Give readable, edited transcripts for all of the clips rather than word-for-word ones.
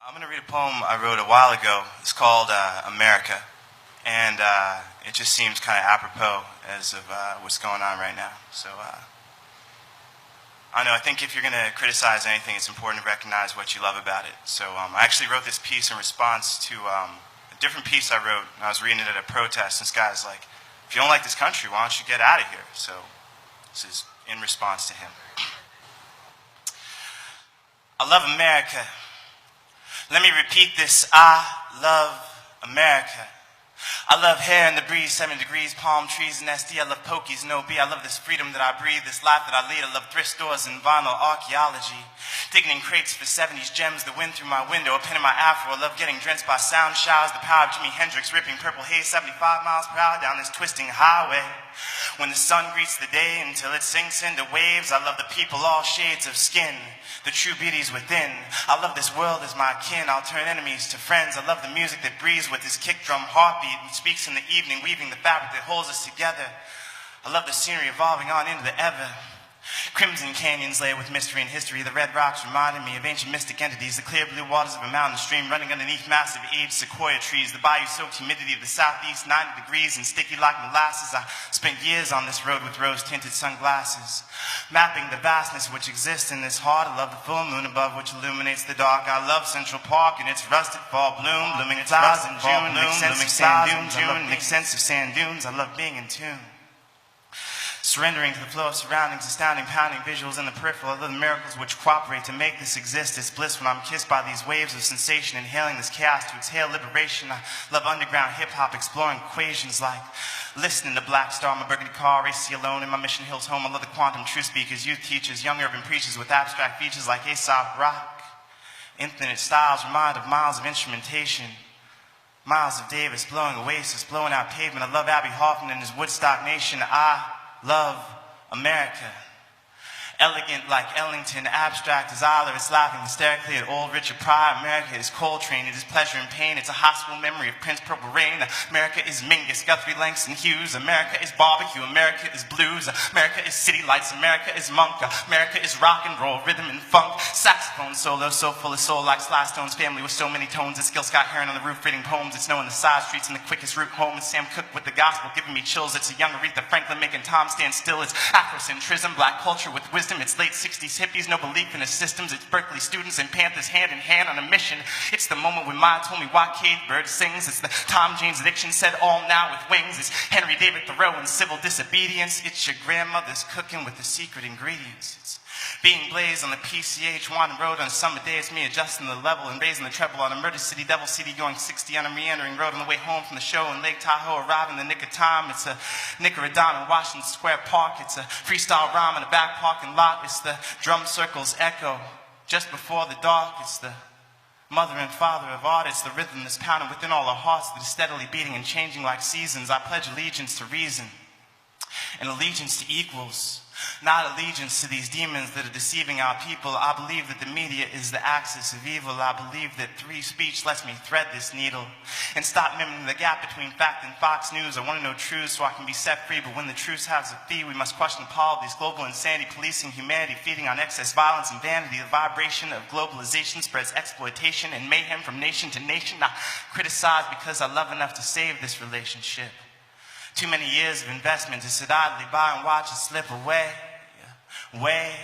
I'm going to read a poem I wrote a while ago. It's called America, and it just seems kind of apropos as of what's going on right now. So I know, I think if you're going to criticize anything, it's important to recognize what you love about it. So I actually wrote this piece in response to a different piece I wrote, and I was reading it at a protest, and this guy's like, if you don't like this country, why don't you get out of here? So this is in response to him. I love America. Let me repeat this. I love America. I love hair in the breeze, 7 degrees, palm trees and SD. I love pokies, no B. I love this freedom that I breathe, this life that I lead. I love thrift stores and vinyl archaeology. Digging in crates for 70s gems, the wind through my window, a pen in my afro. I love getting drenched by sound showers, the power of Jimi Hendrix ripping purple haze 75 miles per hour down this twisting highway. When the sun greets the day until it sinks into waves, I love the people, all shades of skin. The true beauty's within. I love this world as my kin. I'll turn enemies to friends. I love the music that breathes with this kick drum heartbeat and speaks in the evening, weaving the fabric that holds us together. I love the scenery evolving on into the ever. Crimson canyons lay with mystery and history. The red rocks reminded me of ancient mystic entities. The clear blue waters of a mountain stream running underneath massive aged sequoia trees. The bayou-soaked humidity of the southeast, 90 degrees and sticky like molasses. I spent years on this road with rose-tinted sunglasses, mapping the vastness which exists in this heart. I love the full moon above which illuminates the dark. I love Central Park and its rusted fall bloom, blooming its flowers in June, makes sense of sand dunes. I love being in tune. Surrendering to the flow of surroundings, astounding, pounding visuals in the peripheral. I love the miracles which cooperate to make this exist. It's bliss when I'm kissed by these waves of sensation, inhaling this chaos to exhale liberation. I love underground hip-hop, exploring equations like listening to Black Star, my burgundy car, race alone in my Mission Hills home. I love the quantum truth speakers, youth teachers, young urban preachers with abstract features like Aesop Rock. Infinite styles remind of miles of instrumentation. Miles of Davis blowing oasis, blowing out pavement. I love Abbie Hoffman and his Woodstock Nation. I love America. Elegant like Ellington, abstract as Isla, it's laughing hysterically at old Richard Pryor. America is Coltrane, it is pleasure and pain, it's a hospital memory of Prince Purple Rain. America is Mingus, Guthrie, Langston Hughes. America is barbecue, America is blues. America is city lights, America is monk. America is rock and roll, rhythm and funk. Saxophone solo, so full of soul like Sly Stone's family with so many tones. It's Gil Scott Heron on the roof reading poems. It's knowing the side streets and the quickest route home. It's Sam Cooke with the gospel giving me chills. It's a young Aretha Franklin making Tom stand still. It's Afrocentrism, black culture with wisdom. It's late 60s hippies, no belief in the systems. It's Berkeley students and Panthers hand in hand on a mission. It's the moment when Maya told me why Cade Bird sings. It's the Tom James addiction said all now with wings. It's Henry David Thoreau and civil disobedience. It's your grandmother's cooking with the secret ingredients. It's being blazed on the PCH Winding Road on a summer day. It's me adjusting the level and raising the treble on a Murder City Devil City going 60 on a meandering road on the way home from the show in Lake Tahoe, arriving in the nick of time. It's a Nicaradan in Washington Square Park. It's a freestyle rhyme in a back parking lot. It's the drum circles echo just before the dark. It's the mother and father of art. It's the rhythm that's pounding within all our hearts that is steadily beating and changing like seasons. I pledge allegiance to reason and allegiance to equals, not allegiance to these demons that are deceiving our people. I believe that the media is the axis of evil. I believe that free speech lets me thread this needle and stop mimicking the gap between fact and Fox News. I want to know truth so I can be set free, but when the truth has a fee, we must question politics, global insanity, policing humanity, feeding on excess violence and vanity. The vibration of globalization spreads exploitation and mayhem from nation to nation. I criticize because I love enough to save this relationship. Too many years of investment to sit idly by and watch it slip away. Way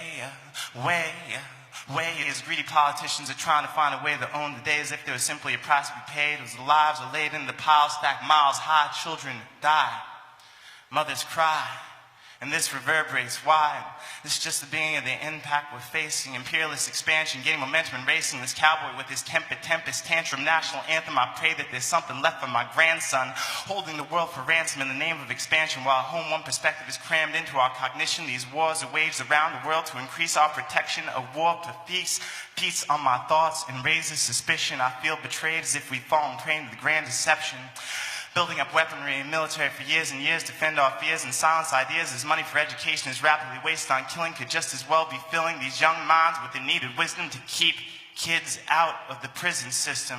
as greedy politicians are trying to find a way to own the day as if there was simply a price to be paid. As the lives are laid in the pile, stacked miles high, children die, mothers cry. And this reverberates wide. This is just the beginning of the impact we're facing. Imperialist expansion, getting momentum and racing. This cowboy with his tempest tantrum national anthem. I pray that there's something left for my grandson, holding the world for ransom in the name of expansion. While home one perspective is crammed into our cognition, these wars are waged around the world to increase our protection. A war to peace on my thoughts and raises suspicion. I feel betrayed as if we've fallen prey to the grand deception. Building up weaponry and military for years and years to fend off fears and silence ideas as money for education is rapidly wasted on killing could just as well be filling these young minds with the needed wisdom to keep kids out of the prison system,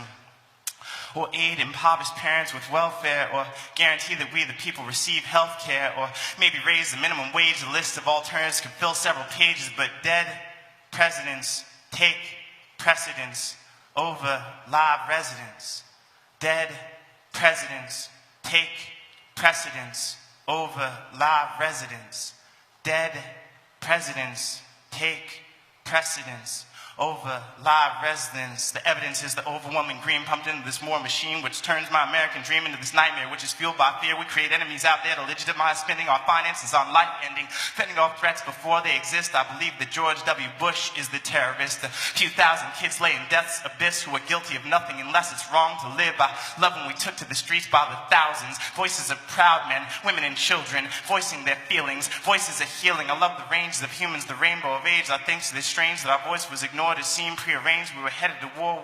or aid impoverished parents with welfare, or guarantee that we the people receive health care, or maybe raise the minimum wage. A list of alternatives could fill several pages, but dead presidents take precedence over live residents. Dead presidents take precedence over live residents. Dead presidents take precedence over live residents. The evidence is the overwhelming green pumped into this war machine, which turns my American dream into this nightmare, which is fueled by fear. We create enemies out there to legitimize spending our finances on life ending, fending off threats before they exist. I believe that George W. Bush is the terrorist. A few thousand kids lay in death's abyss who are guilty of nothing unless it's wrong to live. I love when we took to the streets by the thousands, voices of proud men, women and children, voicing their feelings, voices of healing. I love the ranges of humans, the rainbow of age. I think so it's strange that our voice was ignored. It seemed prearranged. We were headed to war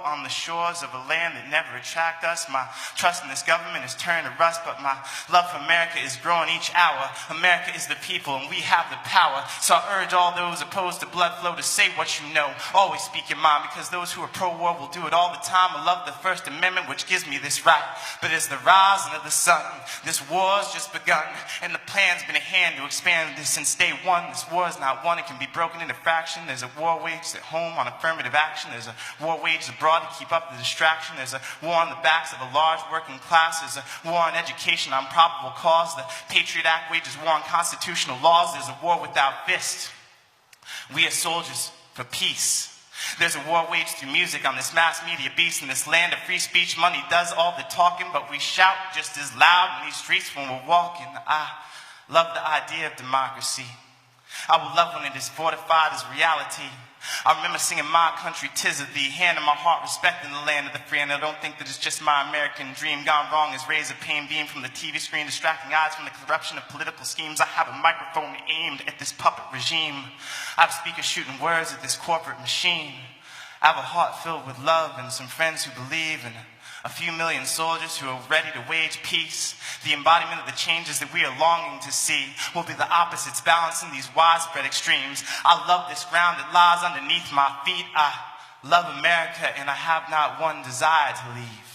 on the shores of a land that never attracted us. My trust in this government is turned to rust, but my love for America is growing each hour. America is the people, and we have the power. So I urge all those opposed to blood flow to say what you know. Always speak your mind, because those who are pro-war will do it all the time. I love the First Amendment, which gives me this right. But it's the rising of the sun. This war's just begun, and the plan's been at hand to expand this since day one. This war is not one. It can be broken into fraction. There's a war waged at home on affirmative action. There's a war waged abroad to keep up the distraction. There's a war on the backs of a large working class. There's a war on education on probable cause. The Patriot Act wages war on constitutional laws. There's a war without fist. We are soldiers for peace. There's a war waged through music on this mass media beast. In this land of free speech, money does all the talking, but we shout just as loud in these streets when we're walking. I love the idea of democracy. I will love when it is fortified as reality. I remember singing My Country 'Tis of Thee, hand in my heart, respecting the land of the free. And I don't think that it's just my American dream gone wrong as rays of pain beam from the TV screen, distracting eyes from the corruption of political schemes. I have a microphone aimed at this puppet regime. I have speakers shooting words at this corporate machine. I have a heart filled with love and some friends who believe, and a few million soldiers who are ready to wage peace. The embodiment of the changes that we are longing to see will be the opposites balancing these widespread extremes. I love this ground that lies underneath my feet. I love America, and I have not one desire to leave.